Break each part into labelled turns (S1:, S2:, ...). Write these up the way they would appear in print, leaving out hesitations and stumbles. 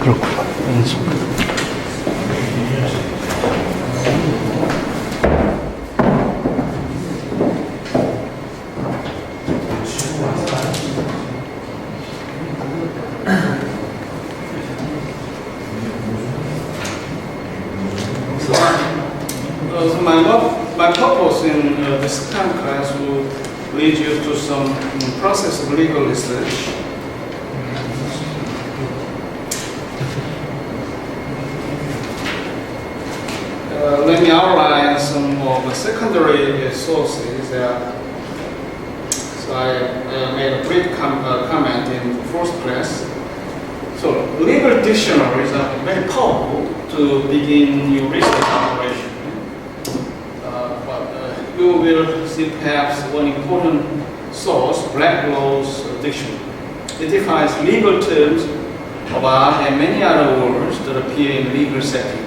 S1: 그렇구나.
S2: So my purpose in this kind of class will lead you to some process of legal research. Let me outline some of the secondary sources. So I made a brief comment in the first class. So legal dictionaries are very powerful to begin your research operation. You will see perhaps one important source, Blacklaw's dictionary. It defines legal terms of art and many other words that appear in legal settings.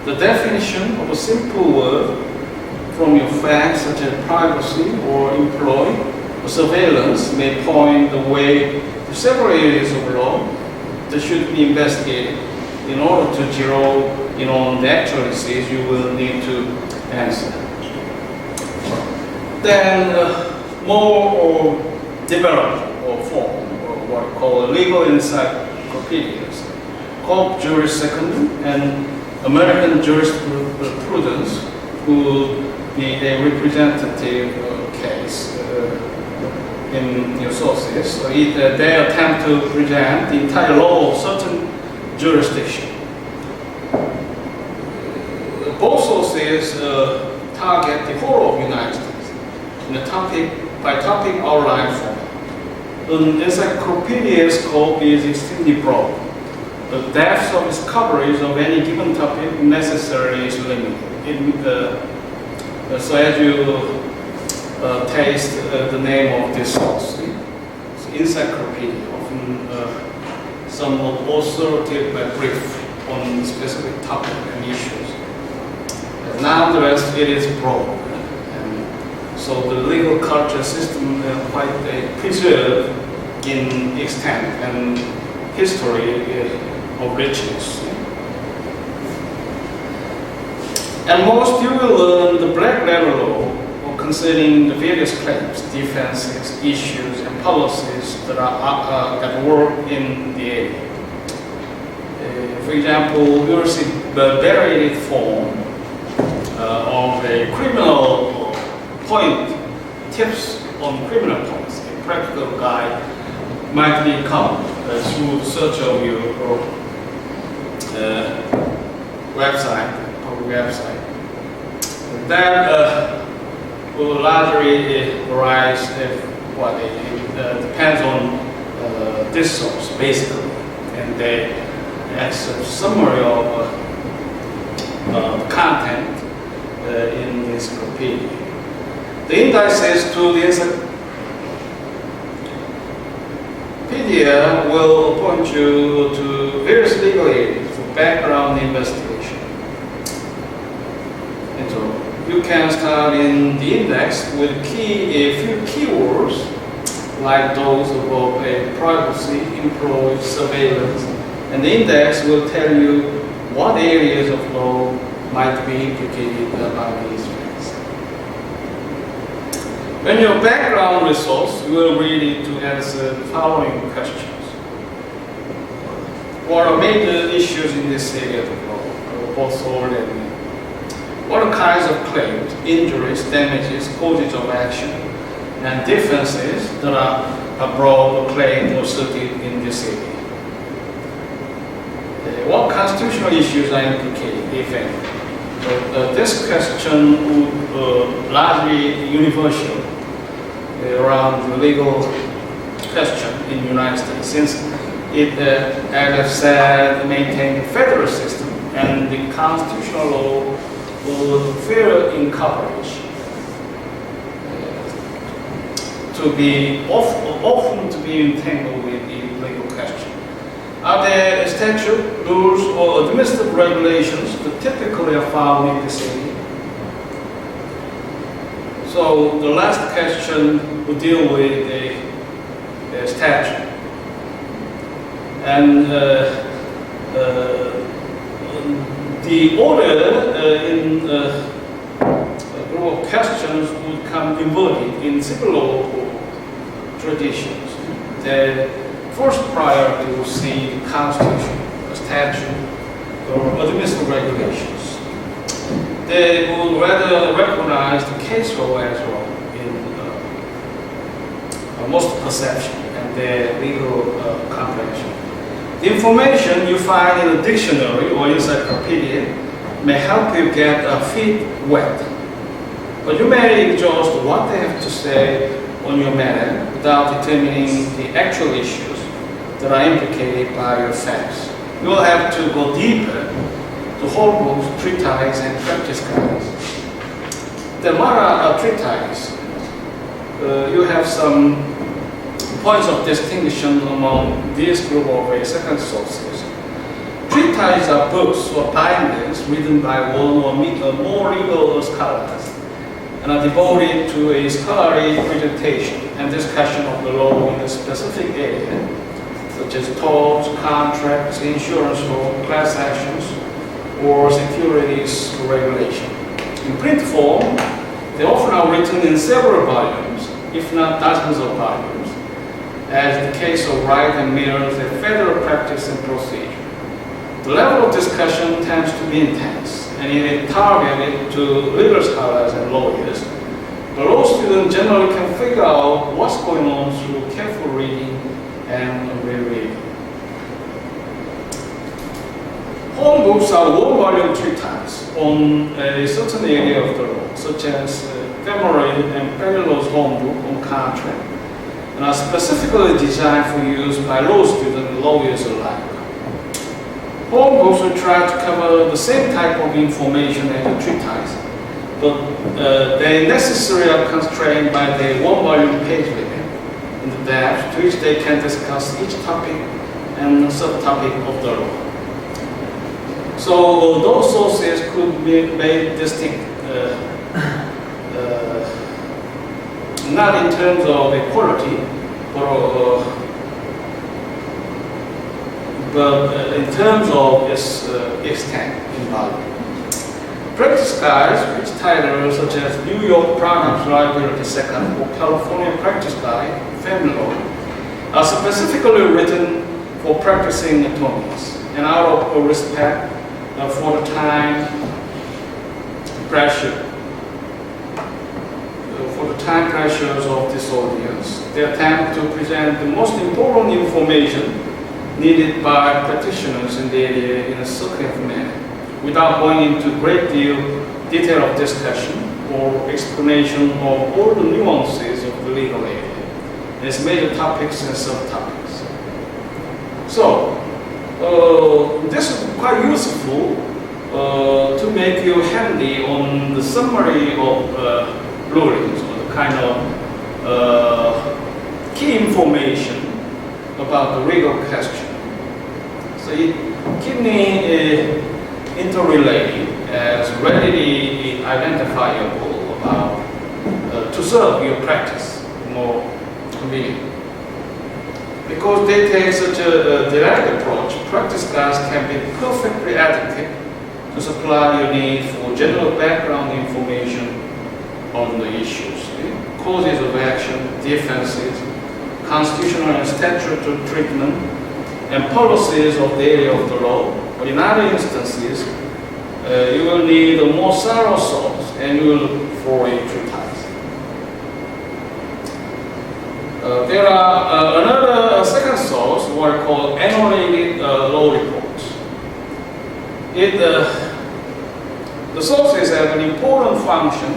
S2: The definition of a simple word from your facts such as privacy or employ or surveillance may point the way to several areas of law that should be investigated. In order to zero in on the actualities, you will need to answer. Then more developed or form, or what we call legal encyclopedias, Corp Juris Secundum and American Jurisprudence will be a representative case in your sources. So they attempt to present the entire law of certain jurisdiction. Both sources target the whole of the United States in the topic outline form. An encyclopedia's scope is extremely broad. The depth of its coverage of any given topic necessarily is limited. So as you taste the name of this source, it's encyclopedia, often somewhat authoritative but brief on specific topic and issues. Nonetheless, it is broad. So the legal culture system is quite preserved in extent and history of richness. And most you will learn the black letter law concerning the various claims, defenses, issues, and policies that are at work in the area. For example, you will see the varied form of a criminal point, tips on criminal points. A practical guide might become through search of your website, public website. That will largely arise depends on this source basically, and they as a summary of content in the encyclopedia. The indices to the encyclopedia will point you to various legal areas for background investigation. And so you can start in the index with a few keywords like those about privacy, employee, surveillance, and the index will tell you what areas of law might be implicated by these facts. When your background resource, you will read it to answer the following questions. What are major issues in this area of law, both old and new? What kinds of claims, injuries, damages, causes of action, and defenses that are brought or claimed or asserted in this area? What constitutional issues are implicated, if any? This question would largely universal around the legal question in the United States, since it, as I've said, maintains the federal system and the constitutional law will fail in coverage to be often to be entangled with the legal question. Are there statute, rules, or administrative regulations that typically are found in this area? So the last question will deal with the statute. And the order in group of questions would come inverted in civil law traditions. The first priority will see the Constitution, a statute, or administrative regulations. They will rather recognize the case law as well in most perception and their legal comprehension. The information you find in a dictionary or encyclopedia may help you get a feet wet, but you may exhaust what they have to say on your matter without determining the actual issues that are implicated by your facts. You will have to go deeper to whole books, treatises, and practice guides. The Mara treatise, you have some points of distinction among this group of second sources. Treatises are books or bindings written by one or more legal scholars and are devoted to a scholarly presentation and discussion of the law in a specific area, such as torts, contracts, insurance law, class actions, or securities regulation. In print form, they often are written in several volumes, if not dozens of volumes, as the case of right and mirrors a federal practice and procedure. The level of discussion tends to be intense, and it is targeted to legal scholars and lawyers. The law student generally can figure out what's going on through careful reading and rereading. Home books are one-volume treatises on a certain area of the law, such as Femoral and Perillo's home book on contract, and are specifically designed for use by law students and lawyers alike. Home books will try to cover the same type of information as a treatise, but they necessarily are constrained by the one-volume page limit in the depth to which they can discuss each topic and subtopic of the law. So those sources could be made distinct, not in terms of equality, but in terms of its extent in value. Practice guides, which titles such as New York Products Liability Second or California Practice Guide, Family Law, are specifically written for practicing attorneys and out of respect for the time pressures of this audience. They attempt to present the most important information needed by practitioners in the area in a succinct manner, without going into great detail of discussion or explanation of all the nuances of the legal area, and its major topics and subtopics. So, this is quite useful to make you handy on the summary of rulings, or the kind of key information about the legal question. So it keeps me interrelated as readily identifiable about to serve your practice more convenient. Because they take such a direct approach, practice guides can be perfectly adequate to supply your need for general background information on the issues, causes of action, defenses, constitutional and statutory treatment, and policies of the area of the law. But in other instances, you will need a more thorough source, and you will look for a treatise. There are another second source, what I call annotated law reports. The sources have an important function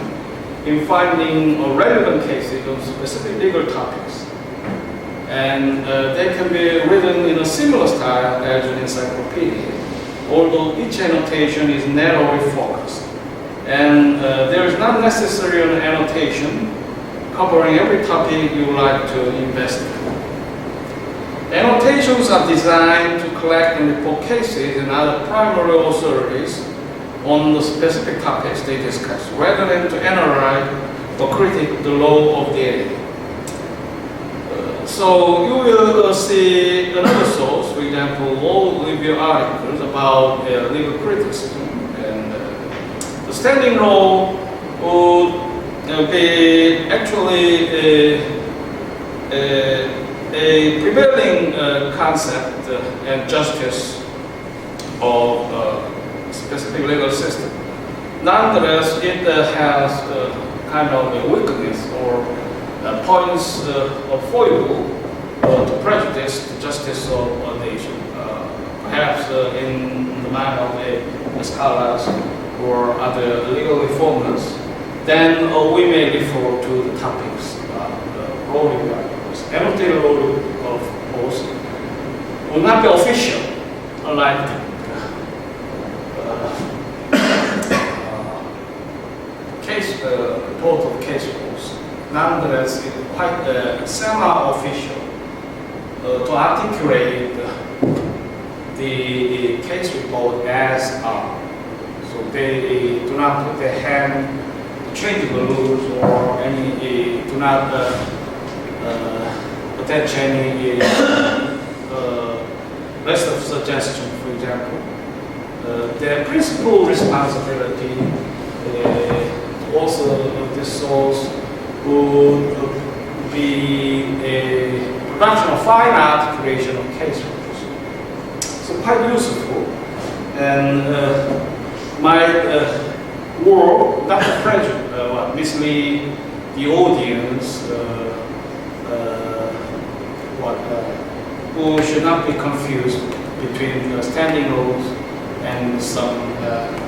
S2: in finding relevant cases on specific legal topics. And they can be written in a similar style as an encyclopedia, although each annotation is narrowly focused. And there is not necessarily an annotation covering every topic you would like to investigate. Annotations are designed to collect and report cases and other primary authorities on the specific topics they discuss, rather than to analyze or critique the law of the area. So you will see another source, for example, law review articles about legal criticism, and the standing law would be actually a prevailing concept and justice of specific legal system. Nonetheless, it has kind of a weakness or points of foible to prejudice the justice of a nation. Perhaps in the mind of the scholars or other legal reformers, then we may refer to the topics law review articles. Annotated law review, of course, will not be official, unlike report of case rules. Nonetheless, it's quite semi-official to articulate the case report as are. So they do not put their hand to change the rules or any, do not attach any list of suggestions, for example. Their principal responsibility also this source would be a production of fine articulation of case rules. So quite useful, and might work not to prejudice, mislead the audience who should not be confused between standing rules and some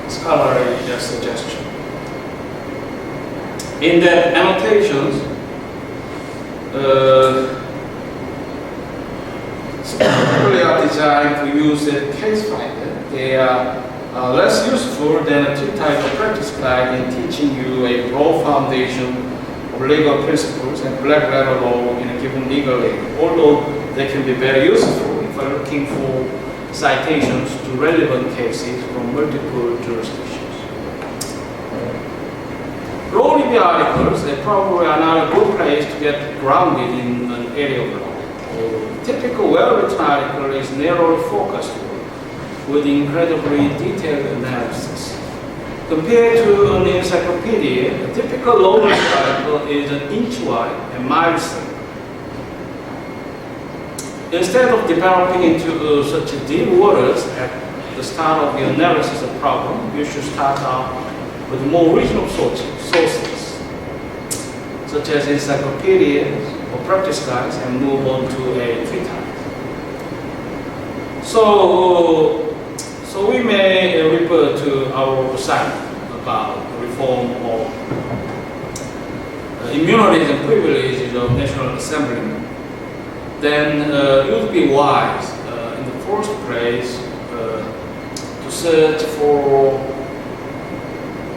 S2: scholarly suggestion. In the annotations, particularly are designed to use the case finder. They are less useful than a two-type of practice guide in teaching you a broad foundation of legal principles and black letter law in a given legal area, although they can be very useful if you're looking for citations to relevant cases from multiple jurisdictions. Law review articles, they probably are not a good place to get grounded in an area of law. A typical well-written article is narrowly focused with incredibly detailed analysis. Compared to an encyclopedia, a typical law review article is an inch wide and mile thick. Instead of developing into such deep waters at the start of the analysis of problem, you should start out with more regional sources, such as encyclopedias or practice guides, and move on to a treatise. So we may refer to our site about reform of immunities and privileges of National Assemblymen. Then it would be wise, in the first place, to search for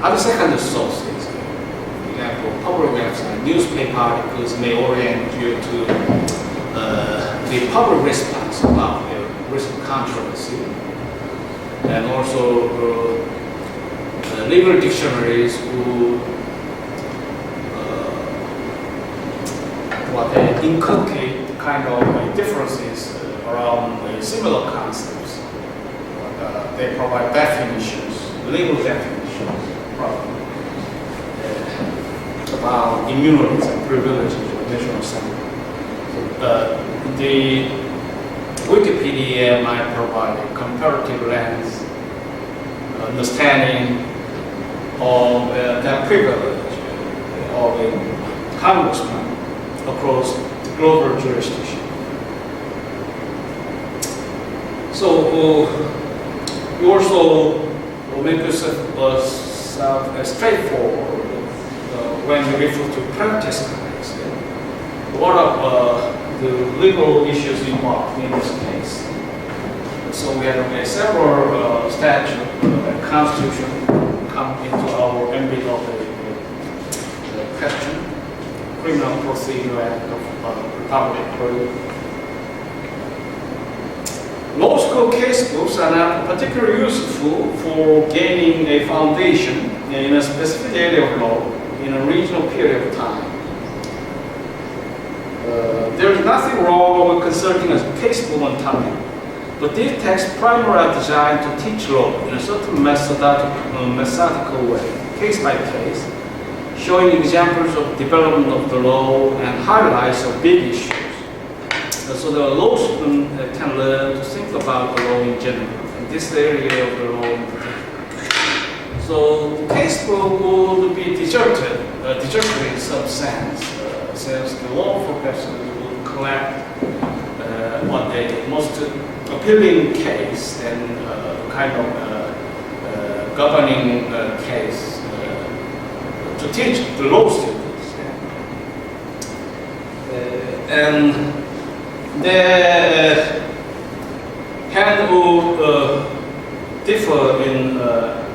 S2: other secondary sources. For example, public websites, newspaper articles may orient you to the public response about the recent controversy, and also legal dictionaries who inculcate kind of differences around similar concepts. They provide definitions, legal definitions, about immunities and privileges of the National Assembly. The Wikipedia might provide a comparative lens, understanding of that privilege of a congressman across the global jurisdiction. So you also make yourself straightforward when you refer to practice guides. What are the legal issues involved in this case? So we have several statutes and constitution come into our ambit of the question. Criminal Procedure Act of Republic of Korea. Law school case books are not particularly useful for gaining a foundation in a specific area of law in a regional period of time. There is nothing wrong with consulting a case book on topic, But these texts primarily are designed to teach law in a certain methodical way, case by case, showing examples of development of the law and highlights of big issues. So the law student can learn to think about the law in general, in this area of the law in particular. So the casebook would be deserted in some sense, since the law professors will collect what the most appealing case and kind of governing case to teach the law students. And they will differ in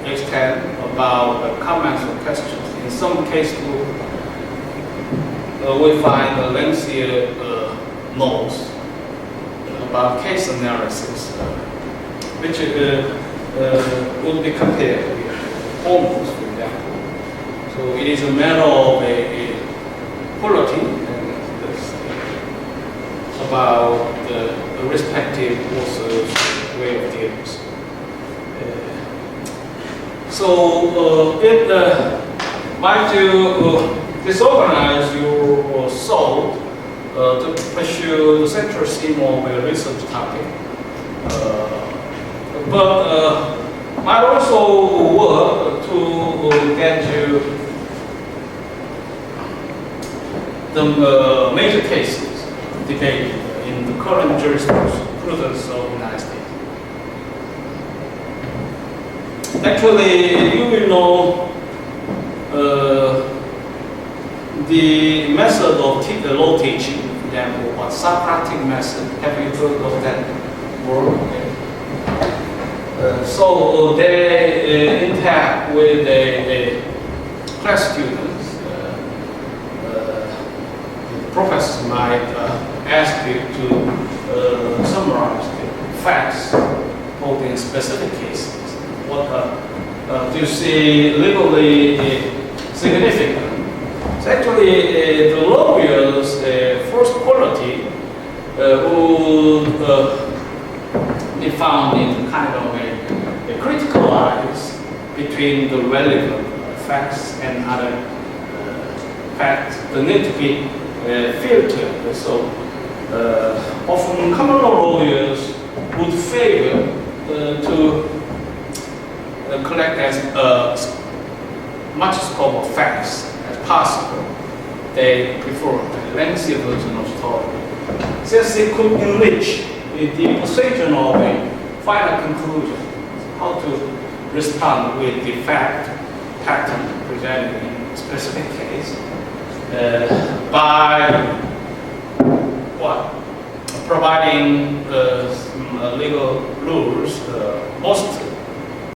S2: extent about comments or questions. In some cases, we find lengthier notes about case analysis, which would be compared with homeworks, for example. So it is a matter of a quality about the respective author's way of dealing. So it might disorganize your thought to pursue the central theme of a research topic, but might also work to get you the major cases debated in the current jurisprudence of the United States. Actually, you will know the method of law teaching, for example, what Socratic method. Have you heard of that word? So they interact with a class students. The professor might ask you to summarize the facts of the specific cases. What do you see legally significant? So actually, the lawyer's first quality would be found in kind of a critical eyes between the relevant facts and other facts that need to be filtered. So often common law lawyers would favor to collect as much scope of facts as possible. They prefer a lengthy version of story, since it could enrich the position of a final conclusion, how to respond with the fact pattern presented in a specific case by providing some legal rules. Most